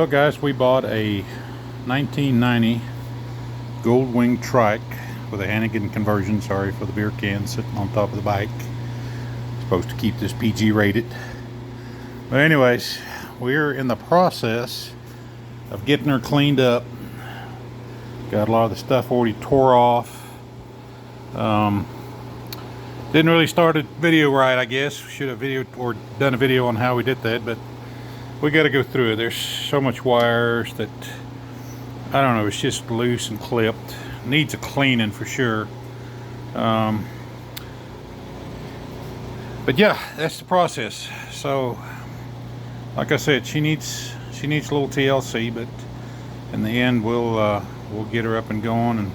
Well guys, we bought a 1990 Goldwing Trike with a Hannigan conversion, sorry for the beer can sitting on top of the bike. Supposed to keep this PG rated. But anyways, we're in the process of getting her cleaned up. Got a lot of the stuff already tore off. Didn't really start a video right, I guess. Should have done a video on how we did that, but we got to go through it. There's so much wires that I don't know, it's just loose and clipped. Needs a cleaning for sure. But yeah, that's the process. So like I said, she needs a little TLC, but in the end we'll get her up and going and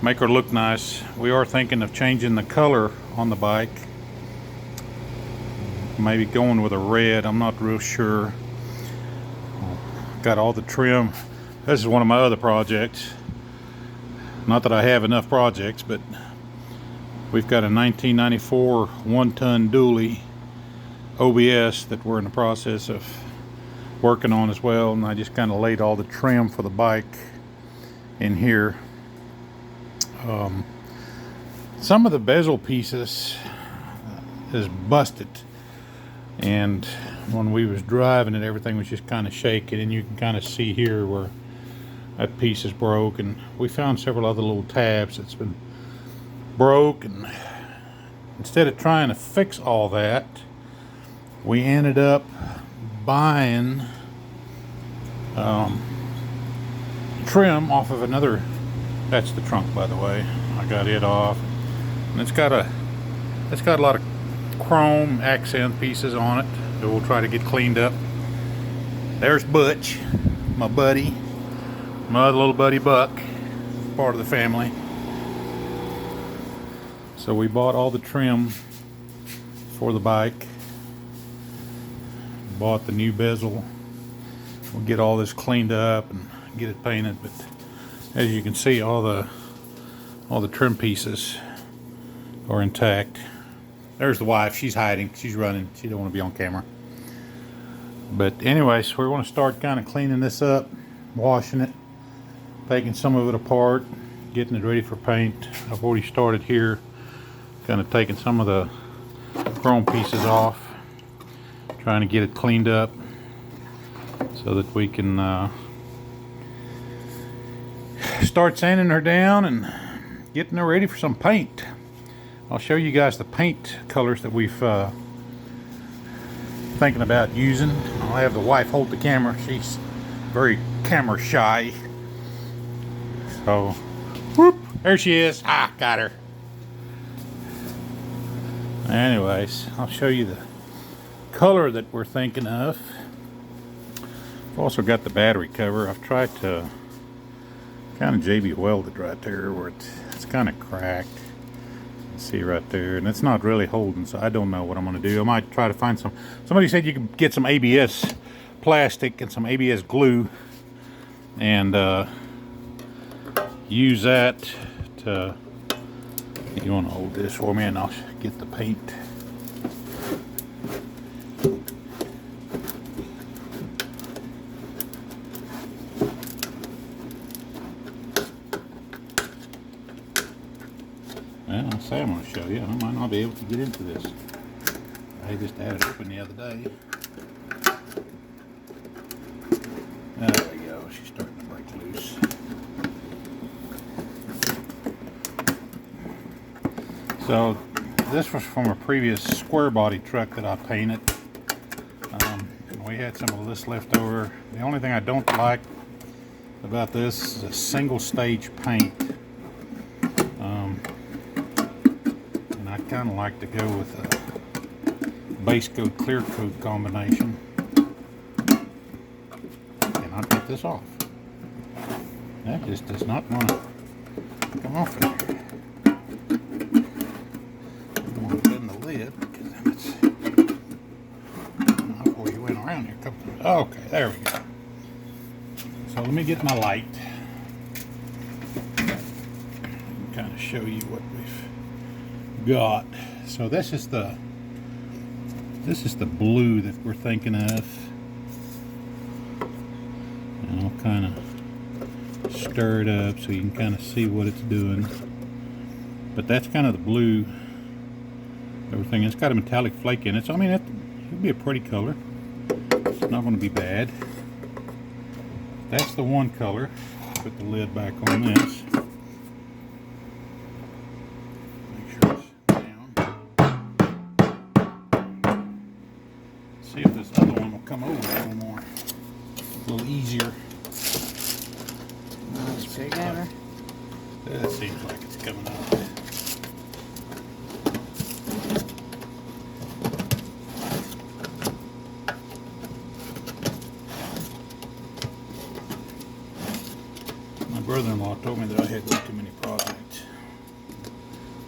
make her look nice. We are thinking of changing the color on the bike, maybe going with a red. I'm not real sure. Got all the trim. This is one of my other projects. Not that I have enough projects, but we've got a 1994 one-ton dually OBS that we're in the process of working on as well, and I just kind of laid all the trim for the bike in here. Some of the bezel pieces is busted, and when we was driving it, everything was just kind of shaking, and you can kind of see here where that piece is broke, and we found several other little tabs that's been broke, and instead of trying to fix all that, we ended up buying trim off of another. That's the trunk, by the way. I got it off, and it's got a lot of chrome accent pieces on it that we'll try to get cleaned up. There's Butch, my buddy, my other little buddy Buck, part of the family. So we bought all the trim for the bike, bought the new bezel. We'll get all this cleaned up and get it painted, but as you can see, all the trim pieces are intact. There's the wife. She's hiding. She's running. She don't want to be on camera. But anyways, we're going to start kind of cleaning this up, washing it, taking some of it apart, getting it ready for paint. I've already started here, kind of taking some of the chrome pieces off, trying to get it cleaned up so that we can start sanding her down and getting her ready for some paint. I'll show you guys the paint colors that we've thinking about using. I'll have the wife hold the camera. She's very camera shy. So, whoop, there she is. Ah, got her. Anyways, I'll show you the color that we're thinking of. I've also got the battery cover. I've tried to kind of JB welded right there where it's kind of cracked. See right there, and it's not really holding, so I don't know what I'm going to do. I might try to find somebody said you could get some ABS plastic and some ABS glue and use that to, you want to hold this for me and I'll get the paint. Well, I say I'm going to show you. I might not be able to get into this. I just had it open the other day. There we go. She's starting to break loose. So this was from a previous square body truck that I painted. And we had some of this left over. The only thing I don't like about this is a single stage paint. Kind of like to go with a base coat clear coat combination. And I'll get this off. That just does not want to come off there. I don't want to bend the lid because then it's not where you went around here. Okay, there we go. So let me get my light and kind of show you what we've got. So this is the blue that we're thinking of. kind of stir it up so you can kind of see what it's doing. But that's kind of the blue, everything. It's got a metallic flake in it, so I mean, it'd be a pretty color. It's not going to be bad. That's the one color. Put the lid back on this. Make sure it's down. See if this other one will come over a little more. A little easier. Together. That seems like it's coming out. My brother-in-law told me that I had way too many projects.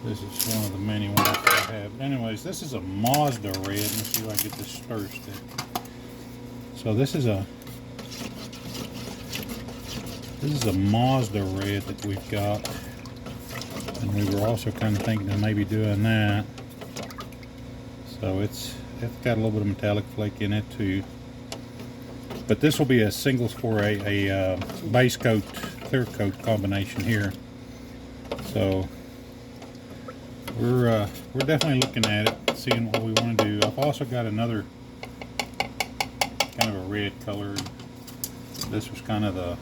This is one of the many ones that I have. Anyways, this is a Mazda red. Let me see if I can get this stir stick. So this is a Mazda red that we've got, and we were also kind of thinking of maybe doing that. So it's got a little bit of metallic flake in it too. But this will be a singles for a base coat, clear coat combination here. So we're definitely looking at it, seeing what we want to do. I've also got another kind of a red color. This was kind of the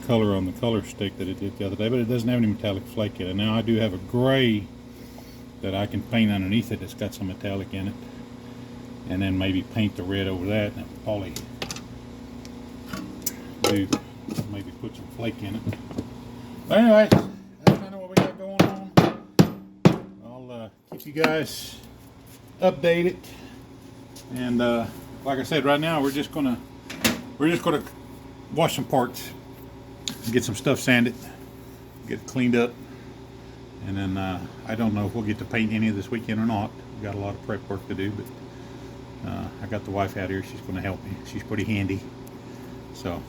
color on the color stick that it did the other day, but it doesn't have any metallic flake in it. Now I do have a gray that I can paint underneath it that's got some metallic in it, and then maybe paint the red over that, and probably do maybe put some flake in it. But anyway, that's kind of what we got going on. I'll keep you guys updated, and like I said, right now we're just gonna wash some parts, get some stuff sanded, get it cleaned up, and then I don't know if we'll get to paint any of this weekend or not. We've got a lot of prep work to do, but I got the wife out here. She's going to help me. She's pretty handy. So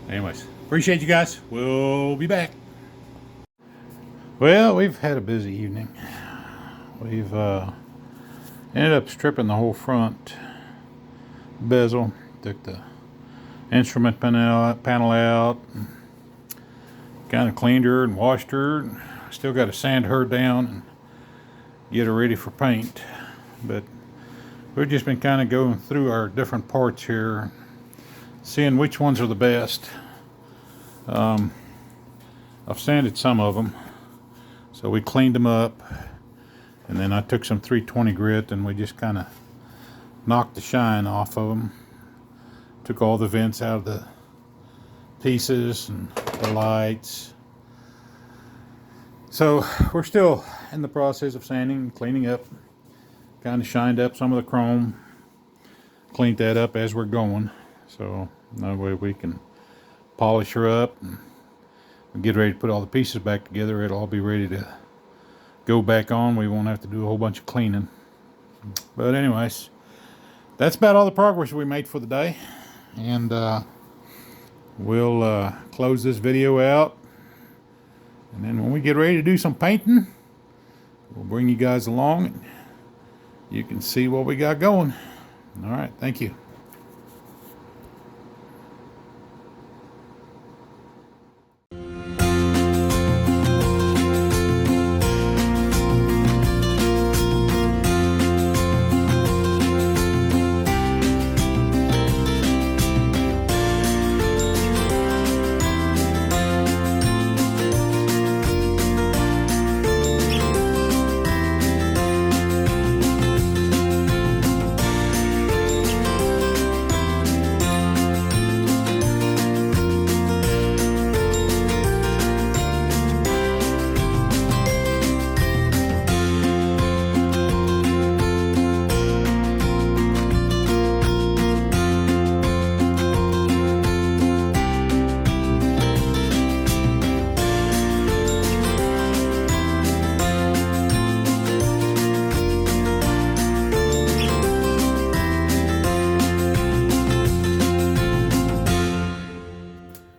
anyways, appreciate you guys. We'll be back. Well, we've had a busy evening. We've ended up stripping the whole front bezel, took the instrument panel out, kind of cleaned her and washed her. Still got to sand her down and get her ready for paint. But we've just been kind of going through our different parts here, seeing which ones are the best. I've sanded some of them, so we cleaned them up, and then I took some 320 grit and we just kind of knocked the shine off of them. Took all the vents out of the pieces and the lights. So we're still in the process of sanding and cleaning up. Kind of shined up some of the chrome. Cleaned that up as we're going. So that way we can polish her up and get ready to put all the pieces back together. It'll all be ready to go back on. We won't have to do a whole bunch of cleaning. But anyways, that's about all the progress we made for the day. And we'll close this video out, and then when we get ready to do some painting, we'll bring you guys along and you can see what we got going. All right, thank you.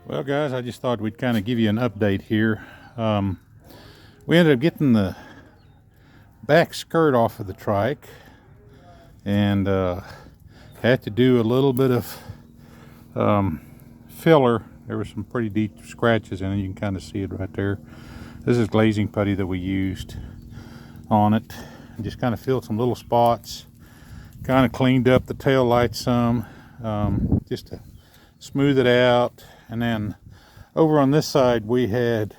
Well guys, I just thought we'd kind of give you an update here. We ended up getting the back skirt off of the trike, and had to do a little bit of filler, there were some pretty deep scratches in it. You can kind of see it right there. This is glazing putty that we used on it. And just kind of filled some little spots. Kind of cleaned up the tail light some, just to smooth it out. And then over on this side we had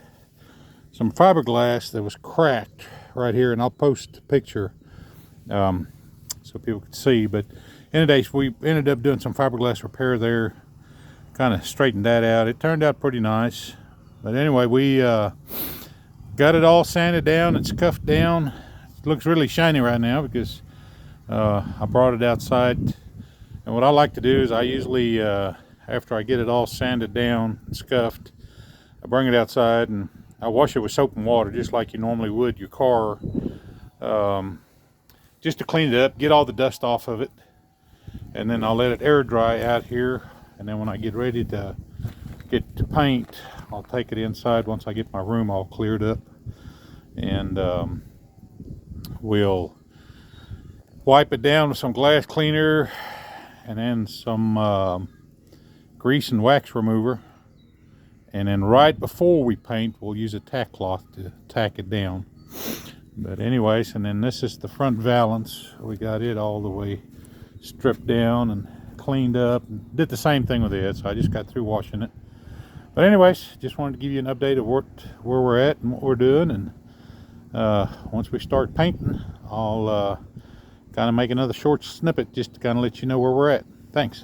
some fiberglass that was cracked right here, and I'll post a picture so people can see. But in the day, we ended up doing some fiberglass repair there, kind of straightened that out. It turned out pretty nice. But anyway, we got it all sanded down and scuffed down. It looks really shiny right now because I brought it outside. And what I like to do is I usually, after I get it all sanded down and scuffed, I bring it outside and I wash it with soap and water, just like you normally would your car, just to clean it up, get all the dust off of it. And then I'll let it air dry out here. And then when I get ready to get to paint, I'll take it inside once I get my room all cleared up. And we'll wipe it down with some glass cleaner and then some grease and wax remover. And then right before we paint, we'll use a tack cloth to tack it down. But anyways, and then this is the front valance. We got it all the way stripped down and cleaned up. Did the same thing with it, so I just got through washing it. But anyways, just wanted to give you an update of where we're at and what we're doing. And once we start painting, I'll kind of make another short snippet just to kind of let you know where we're at. Thanks.